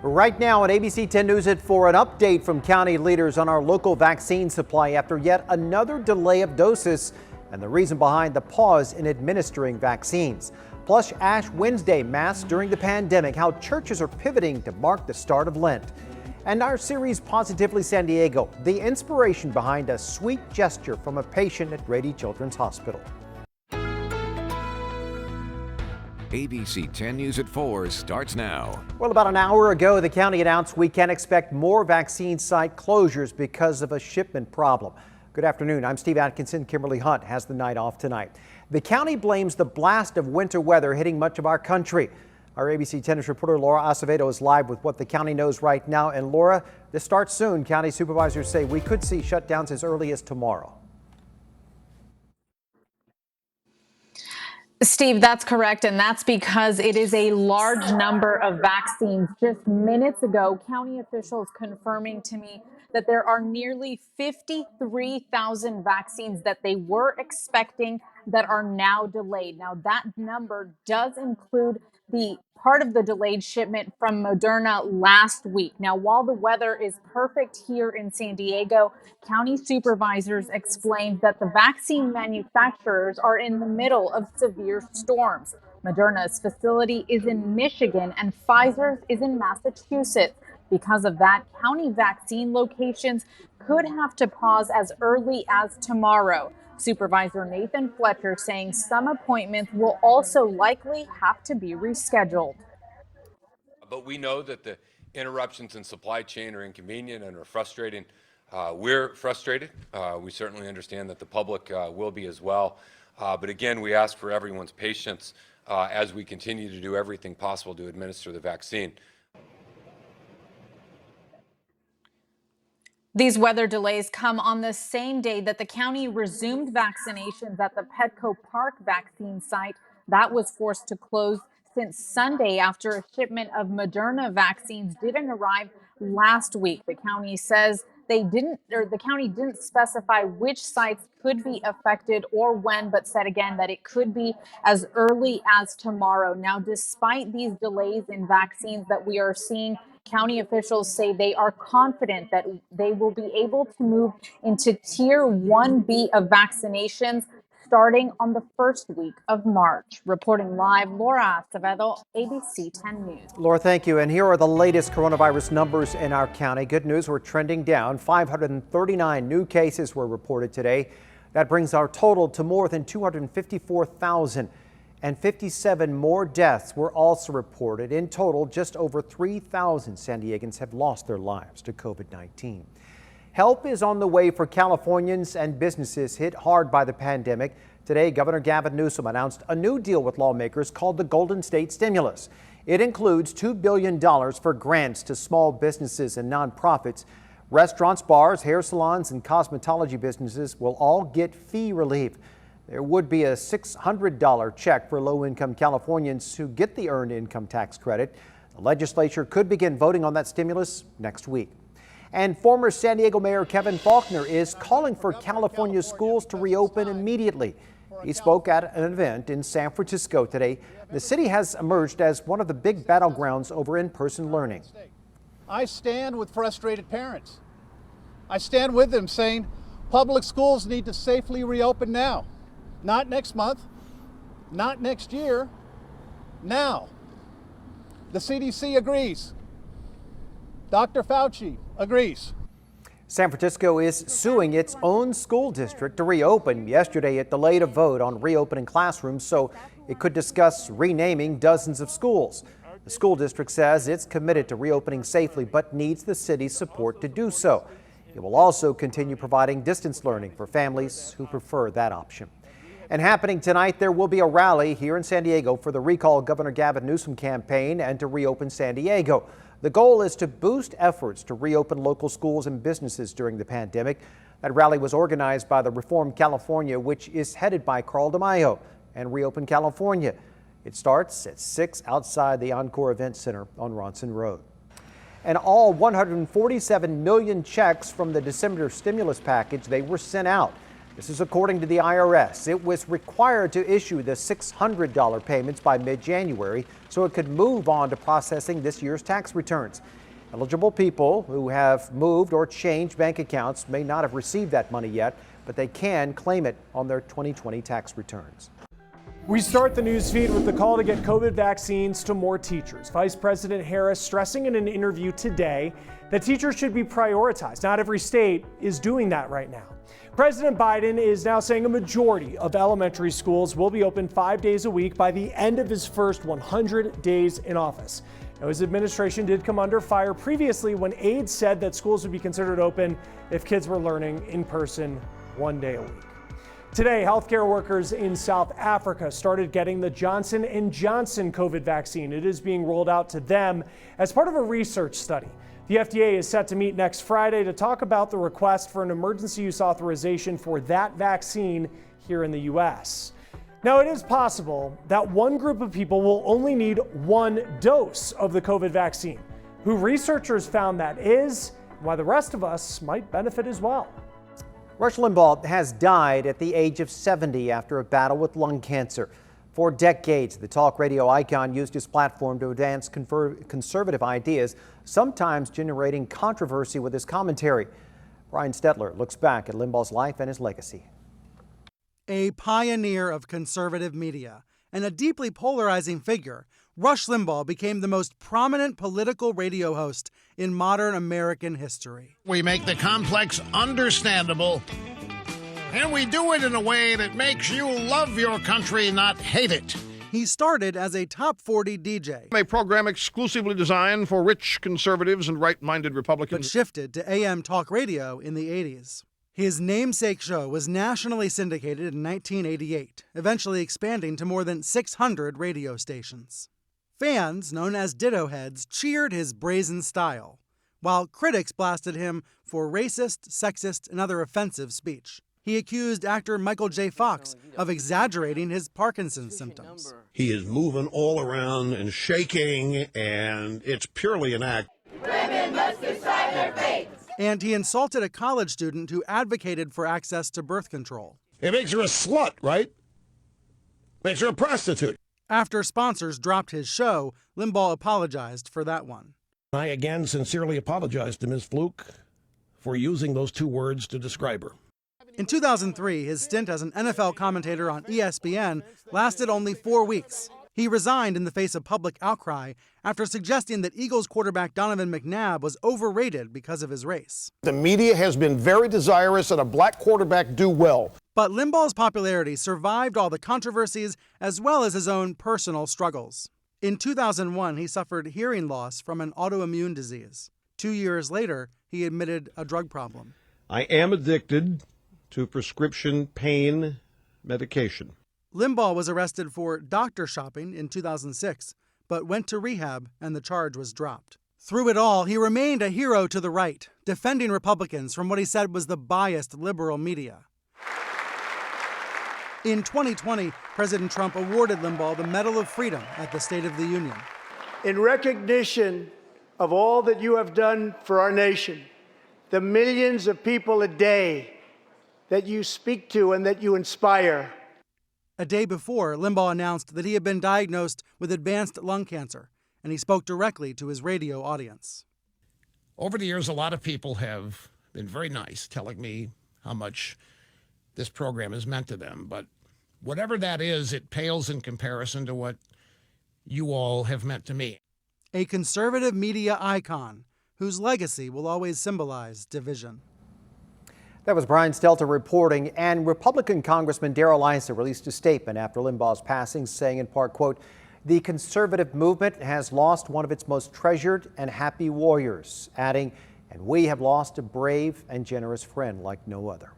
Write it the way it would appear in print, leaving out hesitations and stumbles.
Right now on ABC 10 News at 4, an update from county leaders on our local vaccine supply after yet another delay of doses and the reason behind the pause in administering vaccines. Plus, Ash Wednesday Mass during the pandemic, how churches are pivoting to mark the start of Lent. And our series Positively San Diego, the inspiration behind a sweet gesture from a patient at Grady Children's Hospital. ABC 10 News at 4 starts now. Well, about an hour ago, the county announced we can expect more vaccine site closures because of a shipment problem. Good afternoon. I'm Steve Atkinson. Kimberly Hunt has the night off tonight. The county blames the blast of winter weather hitting much of our country. Our ABC 10 News reporter Laura Acevedo is live with what the county knows right now. And Laura, this starts soon. County supervisors say we could see shutdowns as early as tomorrow. Steve, that's correct, and that's because it is a large number of vaccines. Just minutes ago, county officials confirming to me that there are nearly 53,000 vaccines that they were expecting that are now delayed. Now, that number does include the part of the delayed shipment from Moderna last week. Now, while the weather is perfect here in San Diego, county supervisors explained that the vaccine manufacturers are in the middle of severe storms. Moderna's facility is in Michigan and Pfizer's is in Massachusetts. Because of that, county vaccine locations could have to pause as early as tomorrow. Supervisor Nathan Fletcher saying some appointments will also likely have to be rescheduled. But we know that the interruptions in supply chain are inconvenient and are frustrating. We're frustrated. We certainly understand that the public will be as well. But again, we ask for everyone's patience as we continue to do everything possible to administer the vaccine. These weather delays come on the same day that the county resumed vaccinations at the Petco Park vaccine site that was forced to close since Sunday after a shipment of Moderna vaccines didn't arrive last week. The county says the county didn't specify which sites could be affected or when, but said again that it could be as early as tomorrow. Now, despite these delays in vaccines that we are seeing, county officials say they are confident that they will be able to move into Tier 1B of vaccinations starting on the first week of March. Reporting live, Laura Acevedo, ABC 10 News. Laura, thank you. And here are the latest coronavirus numbers in our county. Good news, we're trending down. 539 new cases were reported today. That brings our total to more than 254,000. And 57 more deaths were also reported. In total, just over 3,000 San Diegans have lost their lives to COVID-19. Help is on the way for Californians and businesses hit hard by the pandemic. Today, Governor Gavin Newsom announced a new deal with lawmakers called the Golden State Stimulus. It includes $2 billion for grants to small businesses and nonprofits. Restaurants, bars, hair salons, and cosmetology businesses will all get fee relief. There would be a $600 check for low-income Californians who get the earned income tax credit. The legislature could begin voting on that stimulus next week. And former San Diego Mayor Kevin FAULCONER is calling for California schools to reopen immediately. He spoke at an event in San Francisco today. The city has emerged as one of the big battlegrounds over in-person learning. I stand with frustrated parents. I stand with them saying public schools need to safely reopen now. Not next month, not next year, now. The CDC agrees. Dr. Fauci agrees. San Francisco is suing its own school district to reopen. Yesterday, it delayed a vote on reopening classrooms so it could discuss renaming dozens of schools. The school district says it's committed to reopening safely but needs the city's support to do so. It will also continue providing distance learning for families who prefer that option. And happening tonight, there will be a rally here in San Diego for the Recall Governor Gavin Newsom campaign and to reopen San Diego. The goal is to boost efforts to reopen local schools and businesses during the pandemic. That rally was organized by the Reform California, which is headed by Carl DeMaio and Reopen California. It starts at 6 outside the Encore Event Center on Ronson Road. And all 147 million checks from the December stimulus package, they were sent out. This is according to the IRS. It was required to issue the $600 payments by mid-January so it could move on to processing this year's tax returns. Eligible people who have moved or changed bank accounts may not have received that money yet, but they can claim it on their 2020 tax returns. We start the news feed with the call to get COVID vaccines to more teachers. Vice President Harris stressing in an interview today that teachers should be prioritized. Not every state is doing that right now. President Biden is now saying a majority of elementary schools will be open 5 days a week by the end of his first 100 days in office. Now, his administration did come under fire previously when aides said that schools would be considered open if kids were learning in person 1 day a week. Today, healthcare workers in South Africa started getting the Johnson & Johnson COVID vaccine. It is being rolled out to them as part of a research study. The FDA is set to meet next Friday to talk about the request for an emergency use authorization for that vaccine here in the U.S. Now, it is possible that one group of people will only need one dose of the COVID vaccine. Who researchers found that is, and why the rest of us might benefit as well. Rush Limbaugh has died at the age of 70 after a battle with lung cancer. For decades, the talk radio icon used his platform to advance conservative ideas, sometimes generating controversy with his commentary. Brian Stetler looks back at Limbaugh's life and his legacy. A pioneer of conservative media and a deeply polarizing figure, Rush Limbaugh became the most prominent political radio host in modern American history. We make the complex understandable, and we do it in a way that makes you love your country, not hate it. He started as a top 40 DJ, a program exclusively designed for rich conservatives and right-minded Republicans, but shifted to AM talk radio in the 80s. His namesake show was nationally syndicated in 1988, eventually expanding to more than 600 radio stations. Fans, known as Ditto Heads, cheered his brazen style, while critics blasted him for racist, sexist, and other offensive speech. He accused actor Michael J. Fox of exaggerating his Parkinson's symptoms. He is moving all around and shaking, and it's purely an act. Women must decide their fate. And he insulted a college student who advocated for access to birth control. It makes her a slut, right? Makes her a prostitute. After sponsors dropped his show, Limbaugh apologized for that one. I again sincerely apologize to Ms. Fluke for using those two words to describe her. In 2003, his stint as an NFL commentator on ESPN lasted only 4 weeks. He resigned in the face of public outcry after suggesting that Eagles quarterback Donovan McNabb was overrated because of his race. the media has been very desirous that a black quarterback do well. But Limbaugh's popularity survived all the controversies as well as his own personal struggles. In 2001, he suffered hearing loss from an autoimmune disease. 2 years later, he admitted a drug problem. I am addicted to prescription pain medication. Limbaugh was arrested for doctor shopping in 2006, but went to rehab and the charge was dropped. Through it all, he remained a hero to the right, defending Republicans from what he said was the biased liberal media. In 2020, President Trump awarded Limbaugh the Medal of Freedom at the State of the Union. In recognition of all that you have done for our nation, the millions of people a day that you speak to and that you inspire. A day before, Limbaugh announced that he had been diagnosed with advanced lung cancer, and he spoke directly to his radio audience. Over the years, a lot of people have been very nice, telling me how much this program has meant to them. But whatever that is, it pales in comparison to what you all have meant to me. A conservative media icon whose legacy will always symbolize division. That was Brian Stelter reporting, and Republican Congressman Darrell Issa released a statement after Limbaugh's passing, saying in part, quote, "The conservative movement has lost one of its most treasured and happy warriors," adding, "and we have lost a brave and generous friend like no other."